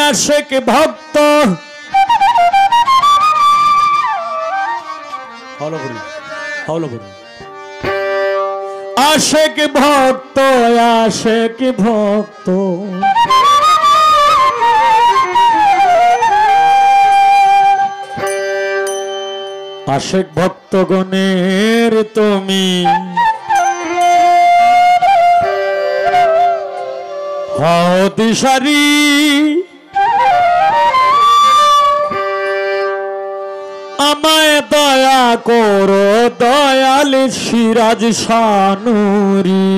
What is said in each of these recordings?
আশেক ভক্ত আশেক ভক্ত আশেক ভক্ত আশেক ভক্তগণের তুমি হও দিশারি আমায় দয়া করো দয়াল সিরাজ শানুরি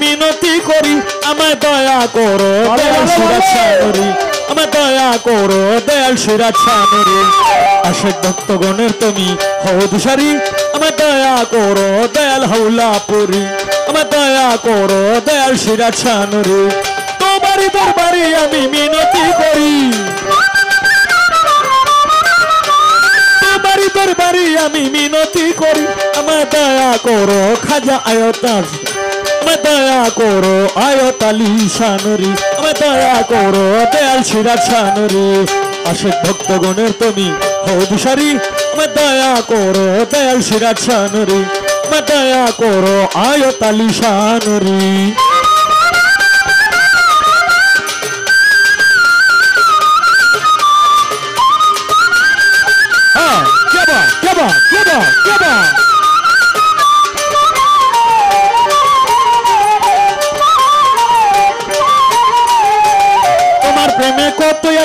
মিনতি করি আমায় দয়া করো দয়াল সিরাজ শানুরি আমায় দয়া করো দয়াল সিরাজ শানুরি আশেক ভক্তগণের তুমি হও দিশারি আমায় দয়া করো দয়াল হাওলাপুরি আমায় দয়া করো দয়াল সিরাজ শানুরি তোমারই দরবারে আমি মিনতি করি তোমারই দরবারে আমি মিনতি করি আমায় দয়া করো খাজা আয়তাজ আমায় দয়া করো আয়ত আলী শানুরি আমায় দয়া করো দয়াল সিরাজ শানুরি আশেক ভক্তগণের তুমি হও দিশারি আমায় দয়া করো দয়াল সিরাজ শানুরি আমায় দয়া করো আয়ত আলী শানুরি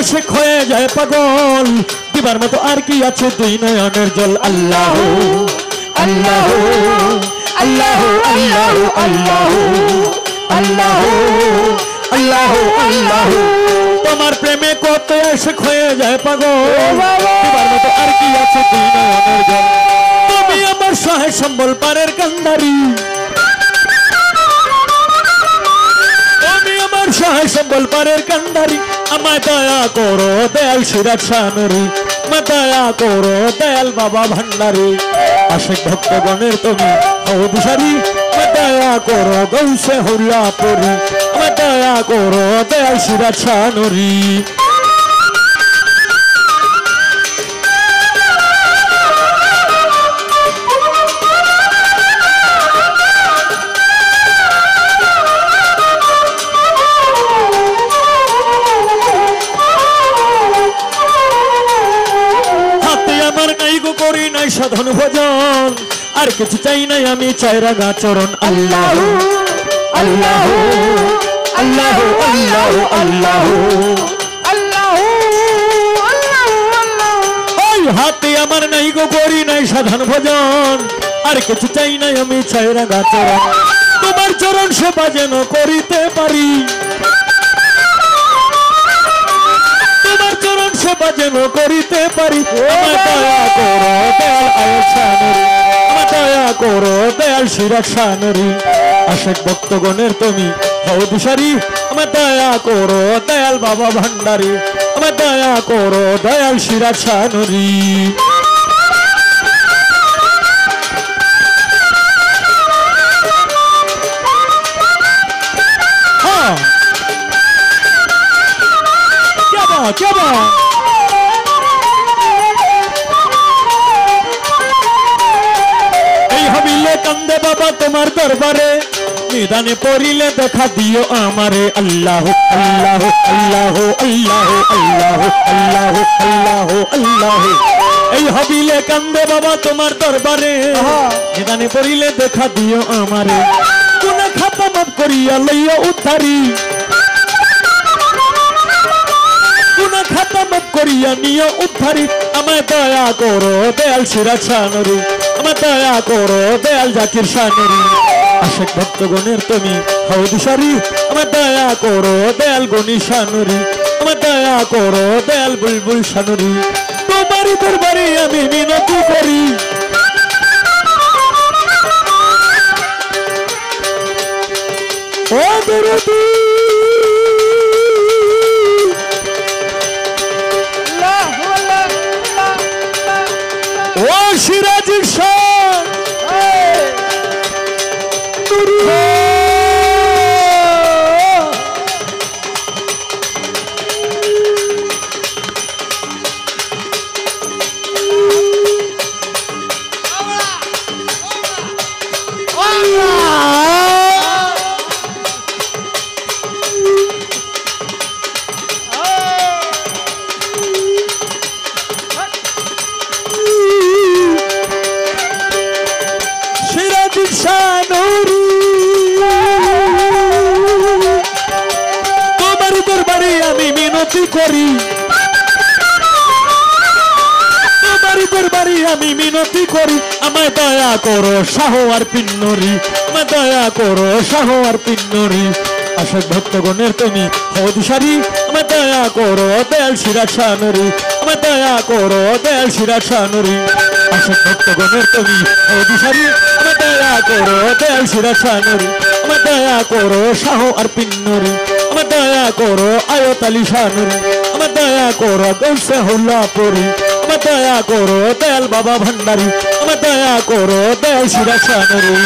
আশেক হয়ে যায় পাগল দিবার মতো আর কি আছে দুই নয়নের জল আল্লাহ আল্লাহ আল্লাহ আল্লাহ আল্লাহ আল্লাহ আল্লাহ আল্লাহ তোমার প্রেমে কত আশেক হয়ে যায় পাগল দিবার মতো আর কি আছে দুই নয়নের জল তুমি আমার সহায় সম্বল পারের কান্দারি সহায় সম্বল পারের কান্দারি আমায় দয়া করো দয়াল সিরাজ শানুরি আমায় দয়া করো দয়াল বাবা ভান্ডারি আশেক ভক্তগণের তুমি হও দিশারি আমায় দয়া করো গৌসে হাওলাপুরি আমায় দয়া করো দয়াল সিরাজ শানুরি করি নাই সাধন ভজন আর কিছু চাই নাই আমি চাই রাঙা চরণ আল্লাহ আল্লাহ আল্লাহ আল্লাহ আল্লাহ আল্লাহ ওই হাতে আমার নাই গো করি নাই সাধন ভজন আর কিছু চাই নাই আমি চাই রাঙা চরণ তোমার চরণ সেবা যেন করিতে পারি তোমার চরণ সেবা যেন করিতে পারি আমায় দয়া করো দয়াল আয়ত শানুরি আমায় দয়া করো দয়াল সিরাজ শানুরি আশেক ভক্তগণের তুমি হও দিশারি আমায় দয়া করো দয়াল বাবা ভান্ডারি আমায় দয়া করো দয়াল সিরাজ শানুরি এই হবিলে কান্দে বাবা তোমার দরবারে নিদানে পড়িলে দেখা দিও আমারে আল্লাহ আল্লাহ আল্লাহ আল্লাহ আল্লাহ আল্লাহ আল্লাহ আল্লাহ এই হবিলে কান্দে বাবা তোমার দরবারে নিদানে পড়িলে দেখা দিও আমারে গুনাহ খাতা মাফ করিয়া লইয়া উদ্ধারি খাতা মাপ করিয়া নিয় উদ্ধারি আমায় দয়া করো দয়াল সিরাজ শানুরি আমায় দয়া করো দয়াল জাকির শানুরি আশেক ভক্তগণের তুমি হও দিশারি আমায় দয়া করো দয়াল গনি শানুরি আমায় দয়া করো দয়াল বুলবুল শানুরি তোমারই দরবারে আমি মিনতি করি ও দরদি ও সিরাজুল শাহ তোমার দরবারে আমি মিনতি করি তোমার দরবারে আমি মিনতি করি আমায় দয়া করো শাহ আর পিন্নরি আমায় দয়া করো শাহ আর পিন্নরি আশেক ভক্তগণের তুমি হও দিশারি আমায় দয়া করো দয়াল সিরাজ শানুরি আমায় দয়া করো দয়াল সিরাজ শানুরি আশেক ভক্তগণের তুমি হও দিশারি আমায় দয়া করো দয়াল সিরাজ শানুরি আমায় দয়া করো শাহ আর পিন্নরি আমায় দয়া করো আয়ত আলী শানুরি আমায় দয়া করো গৌসে হুল্লাপুরি আমায় দয়া করো দয়াল বাবা ভান্ডারি আমায় দয়া করো দয়াল সিরাজ শানুরি